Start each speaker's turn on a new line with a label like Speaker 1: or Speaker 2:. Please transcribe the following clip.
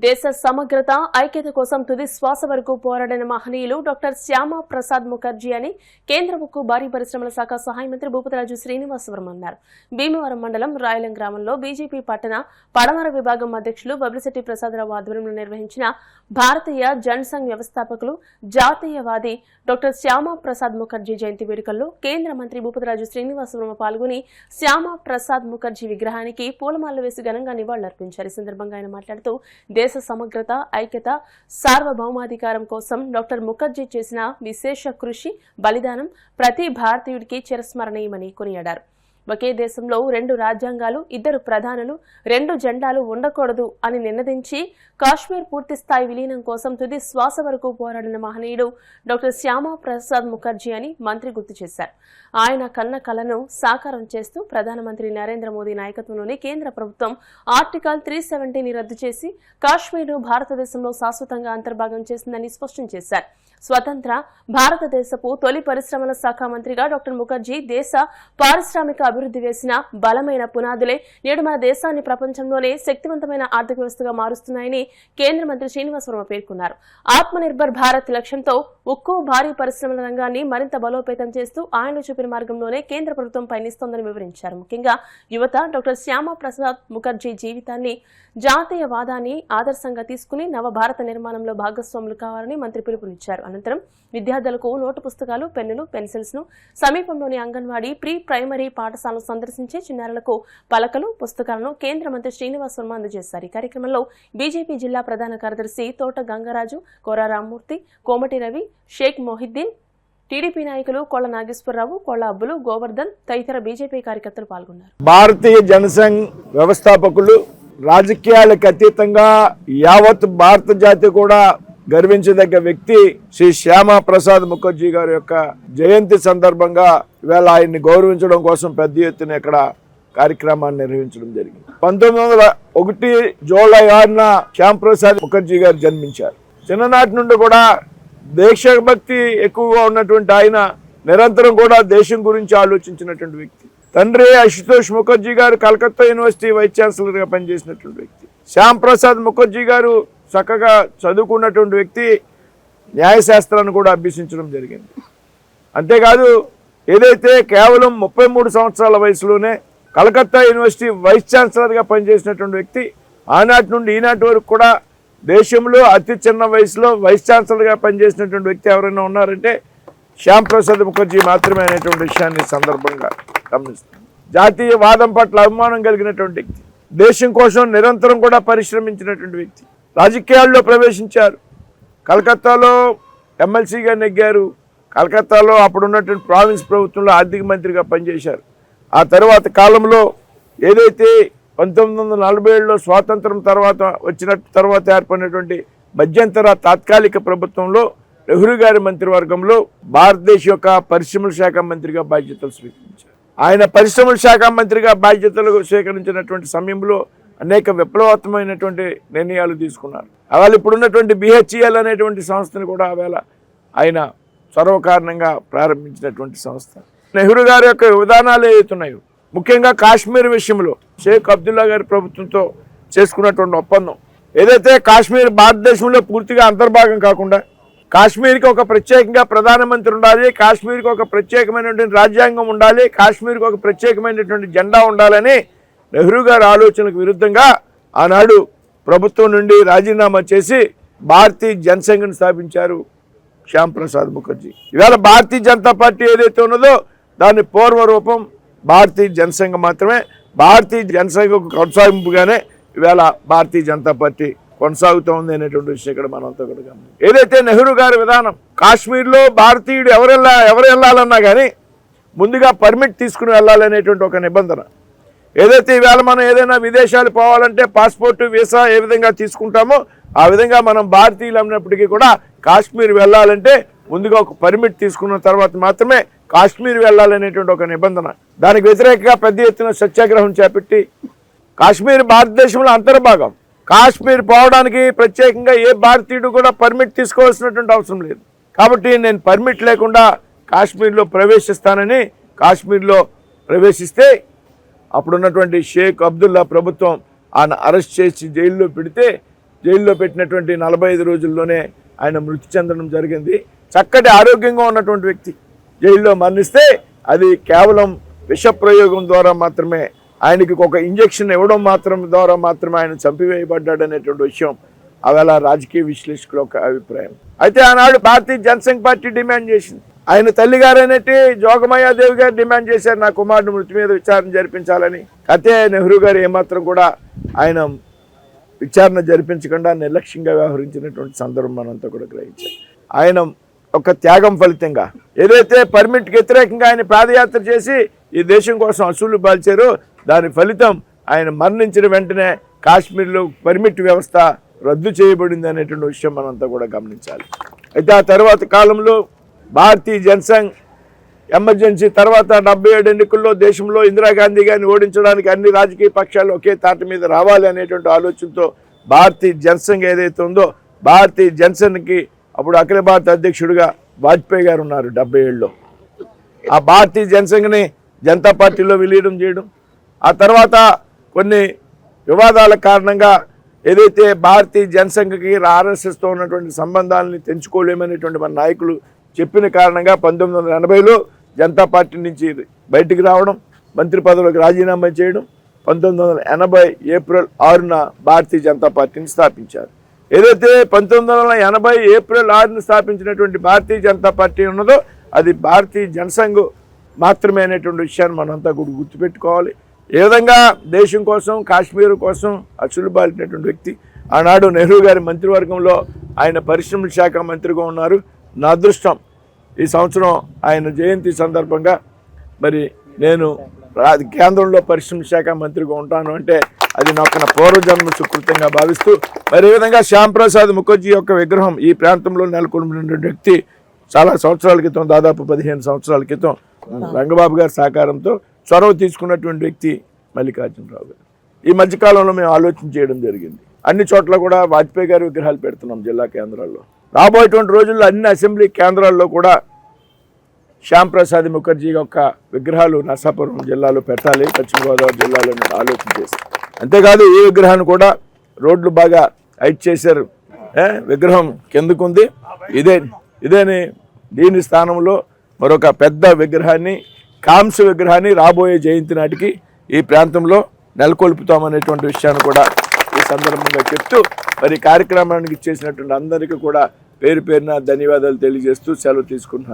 Speaker 1: దేశ సమగ్రత ఐక్యత కోసం తుది శ్వాస వరకు పోరాడిన మహనీయులు డాక్టర్ శ్యామా ప్రసాద్ ముఖర్జీ అని కేంద్ర ఉక్కు భారీ పరిశ్రమల శాఖ సహాయ మంత్రి భూపతిరాజు శ్రీనివాసవరం అన్నారు. భీమవరం మండలం రాయలం గ్రామంలో బీజేపీ పట్టణ పడమర విభాగం అధ్యక్షులు బబ్లిశెట్టి ప్రసాదరావు ఆధ్వర్యంలో నిర్వహించిన భారతీయ జనసంఘ్ వ్యవస్థాపకులు జాతీయవాది డాక్టర్ శ్యామా ప్రసాద్ ముఖర్జీ జయంతి వేడుకల్లో కేంద్ర మంత్రి భూపతిరాజు శ్రీనివాసవరం పాల్గొని శ్యామా ప్రసాద్ ముఖర్జీ విగ్రహానికి పూలమాలలు వేసి ఘనంగా నివాళులర్పించారు. ఈ సందర్భంగా ఆయన మాట్లాడుతూ దేశ సమగ్రత ఐక్యత సార్వభౌమాధికారం కోసం డాక్టర్ ముఖర్జీ చేసిన విశేష కృషి బలిదానం ప్రతి భారతీయుడికి చిరస్మరణీయమని కొనియాడారు. ఒకే దేశంలో 2 రాజ్యాంగాలు 2 ప్రధానులు 2 జెండాలు ఉండకూడదు అని నినదించి కాశ్మీర్ పూర్తిస్థాయి విలీనం కోసం తుది శ్వాస వరకు పోరాడిన మహనీయుడు డాక్టర్ శ్యామా ప్రసాద్ ముఖర్జీ అని మంత్రి గుర్తు చేశారు. ఆయన కన్న కలను సాకారం చేస్తూ ప్రధానమంత్రి నరేంద్ర మోదీ నాయకత్వంలోని కేంద్ర ప్రభుత్వం ఆర్టికల్ 370ని రద్దు చేసి కాశ్మీర్ను భారతదేశంలో శాశ్వతంగా అంతర్భాగం చేసిందని స్పష్టం చేశారు. స్వతంత్ర భారతదేశపు తొలి పరిశ్రమల శాఖ మంత్రిగా డాక్టర్ ముఖర్జీ దేశ పారిశ్రామిక అభివృద్ధి వేసిన బలమైన పునాదులే నేడు మన దేశాన్ని ప్రపంచంలోనే శక్తివంతమైన ఆర్థిక వ్యవస్థగా మారుస్తున్నాయని కేంద్ర మంత్రి శ్రీనివాసవర్మ పేర్కొన్నారు. ఆత్మనిర్భర్ భారత్ లక్ష్యంతో ఉక్కు భారీ పరిశ్రమల రంగాన్ని మరింత బలోపేతం చేస్తూ ఆయన చూపిన మార్గంలోనే కేంద్ర ప్రభుత్వం పయనిస్తోందని వివరించారు. ముఖ్యంగా యువత డాక్టర్ శ్యామా ప్రసాద్ ముఖర్జీ జీవితాన్ని జాతీయవాదాన్ని ఆదర్శంగా తీసుకుని నవభారత నిర్మాణంలో భాగస్వాములు కావాలని మంత్రి పిలుపునిచ్చారు. అనంతరం విద్యార్థులకు నోటు పుస్తకాలు పెన్నులు పెన్సిల్స్ ను సమీపంలోని అంగన్వాడీ ప్రీ ప్రైమరీ పాఠశాలను సందర్శించి చిన్నారులకు పలకలు పుస్తకాలను కేంద్ర మంత్రి శ్రీనివాసవర్మ అందజేశారు. ఈ కార్యక్రమంలో బీజేపీ జిల్లా ప్రధాన కార్యదర్శి తోట గంగరాజు, కోరా రామ్మూర్తి, కోమటి రవి, షేక్ మొహిద్దీన్, టీడీపీ నాయకులు కోళ్ల నాగేశ్వరరావు, కోళ్ల అబ్బులు, గోవర్ధన్ తదితర బీజేపీ కార్యకర్తలు పాల్గొన్నారు.
Speaker 2: భారతీయ జనసంఘ్ వ్యవస్థాపకులు రాజకీయాలకు అతీతంగా యావత్ భారత జాతి కూడా గర్వించదగ్గ వ్యక్తి శ్రీ శ్యామా ప్రసాద్ ముఖర్జీ గారి యొక్క జయంతి సందర్భంగా ఇవాళ ఆయన్ని గౌరవించడం కోసం పెద్ద ఎత్తున ఇక్కడ కార్యక్రమాన్ని నిర్వహించడం జరిగింది. 1901 జూలై 6న శ్యామ్ ప్రసాద్ ముఖర్జీ గారు జన్మించారు. చిన్ననాటి నుండి కూడా దేశభక్తి ఎక్కువగా ఉన్నటువంటి ఆయన నిరంతరం కూడా దేశం గురించి ఆలోచించినటువంటి వ్యక్తి. తండ్రి అశుతోష్ ముఖర్జీ గారు కలకత్తా యూనివర్సిటీ వైస్ ఛాన్సలర్ గా పనిచేసినటువంటి వ్యక్తి. శ్యామ్ ప్రసాద్ ముఖర్జీ గారు చక్కగా చదువుకున్నటువంటి వ్యక్తి, న్యాయశాస్త్రాన్ని కూడా అభ్యసించడం జరిగింది. అంతేకాదు ఏదైతే కేవలం 33 సంవత్సరాల వయసులోనే కలకత్తా యూనివర్సిటీ వైస్ ఛాన్సలర్గా పనిచేసినటువంటి వ్యక్తి, ఆనాటి నుండి ఈనాటి వరకు కూడా దేశంలో అతి చిన్న వయసులో వైస్ ఛాన్సలర్గా పనిచేసినటువంటి వ్యక్తి ఎవరైనా ఉన్నారంటే శ్యామ్ ప్రసాద్ ముఖర్జీ మాత్రమే అనేటువంటి విషయాన్ని సందర్భంగా గమనిస్తుంది. జాతీయవాదం పట్ల అభిమానం కలిగినటువంటి వ్యక్తి, దేశం కోసం నిరంతరం కూడా పరిశ్రమించినటువంటి వ్యక్తి, రాజకీయాల్లో ప్రవేశించారు. కలకత్తాలో ఎమ్మెల్సీగా నెగ్గారు. కలకత్తాలో అప్పుడున్నటువంటి ప్రావిన్స్ ప్రభుత్వంలో ఆర్థిక మంత్రిగా పనిచేశారు. ఆ తర్వాత కాలంలో ఏదైతే 1947లో స్వాతంత్రం తర్వాత ఏర్పడినటువంటి మధ్యంతర తాత్కాలిక ప్రభుత్వంలో నెహ్రూ గారి మంత్రివర్గంలో భారతదేశ యొక్క పరిశ్రమల శాఖ మంత్రిగా బాధ్యతలు స్వీకరించారు. ఆయన పరిశ్రమల శాఖ మంత్రిగా బాధ్యతలు స్వీకరించినటువంటి సమయంలో అనేక విప్లవాత్మకమైనటువంటి నిర్ణయాలు తీసుకున్నారు. అవాళ ఇప్పుడున్నటువంటి BHEL అనేటువంటి సంస్థను కూడా అవేళ ఆయన చొరవ కారణంగా ప్రారంభించినటువంటి సంస్థ. నెహ్రూ గారి యొక్క విధానాలు ఏవైతున్నాయో ముఖ్యంగా కాశ్మీర్ విషయంలో షేక్ అబ్దుల్లా గారి ప్రభుత్వంతో చేసుకున్నటువంటి ఒప్పందం ఏదైతే కాశ్మీర్ భారతదేశంలో పూర్తిగా అంతర్భాగం కాకుండా కాశ్మీర్కి ఒక ప్రత్యేకంగా ప్రధానమంత్రి ఉండాలి, కాశ్మీర్కి ఒక ప్రత్యేకమైనటువంటి రాజ్యాంగం ఉండాలి, కాశ్మీర్కి ఒక ప్రత్యేకమైనటువంటి జెండా ఉండాలని నెహ్రూ గారి ఆలోచనకు విరుద్ధంగా ఆనాడు ప్రభుత్వం నుండి రాజీనామా చేసి భారతీయ జనసంఘ్ని స్థాపించారు శ్యామ్ ప్రసాద్ ముఖర్జీ. ఇవాళ భారతీయ జనతా పార్టీ ఏదైతే ఉన్నదో దాని పూర్వరూపం భారతీయ జనసంఘ్ మాత్రమే. భారతీయ జనసంఘకు కొనసాగింపుగానే ఇవాళ భారతీయ జనతా పార్టీ కొనసాగుతూ ఉంది అనేటువంటి విషయం ఇక్కడ మనంతా కూడా గమనించాలి. ఏదైతే నెహ్రూ గారి విధానం కాశ్మీర్లో భారతీయుడు ఎవరు వెళ్ళాలన్నా కానీ ముందుగా పర్మిట్ తీసుకుని వెళ్ళాలనేటువంటి ఒక నిబంధన. ఏదైతే ఇవాళ మనం ఏదైనా విదేశాలు పోవాలంటే పాస్పోర్టు వీసా ఏ విధంగా తీసుకుంటామో ఆ విధంగా మనం భారతీయులు అన్నప్పటికీ కూడా కాశ్మీర్ వెళ్ళాలంటే ముందుగా ఒక పర్మిట్ తీసుకున్న తర్వాత మాత్రమే కాశ్మీర్ వెళ్ళాలనేటువంటి ఒక నిబంధన. దానికి వ్యతిరేకంగా పెద్ద ఎత్తున సత్యాగ్రహం చేపట్టి కాశ్మీర్ భారతదేశంలో అంతర్భాగం, కాశ్మీర్ పోవడానికి ప్రత్యేకంగా ఏ భారతీయుడు కూడా పర్మిట్ తీసుకోవాల్సినటువంటి అవసరం లేదు. కాబట్టి నేను పర్మిట్ లేకుండా కాశ్మీర్లో ప్రవేశిస్తానని కాశ్మీర్లో ప్రవేశిస్తే అప్పుడున్నటువంటి షేక్ అబ్దుల్లా ప్రభుత్వం ఆయన అరెస్ట్ చేసి జైల్లో పెడితే జైల్లో పెట్టినటువంటి 45 రోజుల్లోనే ఆయన మృతి చెందడం జరిగింది. చక్కటి ఆరోగ్యంగా ఉన్నటువంటి వ్యక్తి జైల్లో మరణిస్తే అది కేవలం విష ప్రయోగం ద్వారా మాత్రమే, ఆయనకి ఒక ఇంజెక్షన్ ఇవ్వడం ద్వారా మాత్రమే ఆయన చంపివేయబడ్డాడు అనేటువంటి విషయం అవేళ రాజకీయ విశ్లేషకుల ఒక అభిప్రాయం. అయితే ఆనాడు భారతీయ జనసంఘ్ పార్టీ డిమాండ్ చేసింది. ఆయన తల్లిగారైనట్టు జోగమయ్యాదేవి గారు డిమాండ్ చేశారు, నా కుమారుడు మృతి మీద విచారణ జరిపించాలని. అయితే నెహ్రూ గారు ఏమాత్రం కూడా ఆయన విచారణ జరిపించకుండా నిర్లక్ష్యంగా వ్యవహరించినటువంటి సందర్భం మనంతా కూడా గ్రహించారు. ఆయన ఒక త్యాగం ఫలితంగా ఏదైతే పర్మిట్కి వ్యతిరేకంగా ఆయన పాదయాత్ర చేసి ఈ దేశం కోసం అసూలు బాల్చారో దాని ఫలితం ఆయన మరణించిన వెంటనే కాశ్మీర్లో పర్మిట్ వ్యవస్థ రద్దు చేయబడింది అనేటువంటి విషయం మనంతా కూడా గమనించాలి. అయితే ఆ తర్వాత కాలంలో భారతీయ జనసంఘ్ ఎమర్జెన్సీ తర్వాత 77 ఎన్నికల్లో దేశంలో ఇందిరాగాంధీ గారిని ఓడించడానికి అన్ని రాజకీయ పక్షాలు ఒకే తాటి మీద రావాలి అనేటువంటి ఆలోచనతో భారతీయ జనసంఘ్ ఏదైతే ఉందో భారతీయ జనసంఘ్కి అప్పుడు అఖిల భారత అధ్యక్షుడిగా వాజ్పేయి గారు ఉన్నారు 77లో. ఆ భారతీయ జనసంఘ్ని జనతా పార్టీలో విలీనం చేయడం, ఆ తర్వాత కొన్ని వివాదాల కారణంగా ఏదైతే భారతీయ జనసంఘకి ఆర్ఎస్ఎస్తో ఉన్నటువంటి సంబంధాలని తెంచుకోలేమనేటువంటి మన నాయకులు చెప్పిన కారణంగా 1980లో జనతా పార్టీ నుంచి బయటికి రావడం, మంత్రి పదవులకు రాజీనామా చేయడం, 1980 ఏప్రిల్ 6న భారతీయ జనతా పార్టీని స్థాపించారు. ఏదైతే 1980 ఏప్రిల్ 6న స్థాపించినటువంటి భారతీయ జనతా పార్టీ ఉన్నదో అది భారతీయ జనసంఘ్ మాత్రమే అనేటువంటి విషయాన్ని మనంతా కూడా గుర్తుపెట్టుకోవాలి. ఏ విధంగా దేశం కోసం కాశ్మీర్ కోసం అసలు బాలినటువంటి వ్యక్తి ఆనాడు నెహ్రూ గారి మంత్రివర్గంలో ఆయన పరిశ్రమల శాఖ మంత్రిగా ఉన్నారు. నా అదృష్టం ఈ సంవత్సరం ఆయన జయంతి సందర్భంగా మరి నేను కేంద్రంలో పరిశ్రమల శాఖ మంత్రిగా ఉంటాను అంటే అది నాకు నా పూర్వజన్మ సుకృతంగా భావిస్తూ మరి ఈ విధంగా శ్యాంప్రసాద్ ముఖర్జీ యొక్క విగ్రహం ఈ ప్రాంతంలో నెలకొల్పినటువంటి వ్యక్తి చాలా సంవత్సరాల క్రితం దాదాపు 15 సంవత్సరాల క్రితం రంగబాబు గారి సహకారంతో చొరవ తీసుకున్నటువంటి వ్యక్తి మల్లికార్జునరావు గారు. ఈ మధ్యకాలంలో మేము ఆలోచన చేయడం జరిగింది. అన్ని చోట్ల కూడా వాజ్పేయి గారి విగ్రహాలు పెడుతున్నాం జిల్లా కేంద్రాల్లో. రాబోయేటువంటి రోజుల్లో అన్ని అసెంబ్లీ కేంద్రాల్లో కూడా శ్యాంప్రసాద్ ముఖర్జీ యొక్క విగ్రహాలు నర్సాపురం జిల్లాలో పెట్టాలి, పశ్చిమ గోదావరి జిల్లాలో ఆలోచన చేశారు. అంతేకాదు ఈ విగ్రహాన్ని కూడా రోడ్లు బాగా హైట్ చేశారు, విగ్రహం కిందకుంది. ఇదేని దీని స్థానంలో మరొక పెద్ద విగ్రహాన్ని, కాంస్య విగ్రహాన్ని రాబోయే జయంతి నాటికి ఈ ప్రాంతంలో నెలకొల్పుతామనేటువంటి విషయాన్ని కూడా ఈ సందర్భంగా చెప్తూ మరి కార్యక్రమానికి ఇచ్చేసినటువంటి అందరికీ కూడా పేరు పేరున ధన్యవాదాలు తెలియజేస్తూ సెలవు తీసుకుంటున్నాను.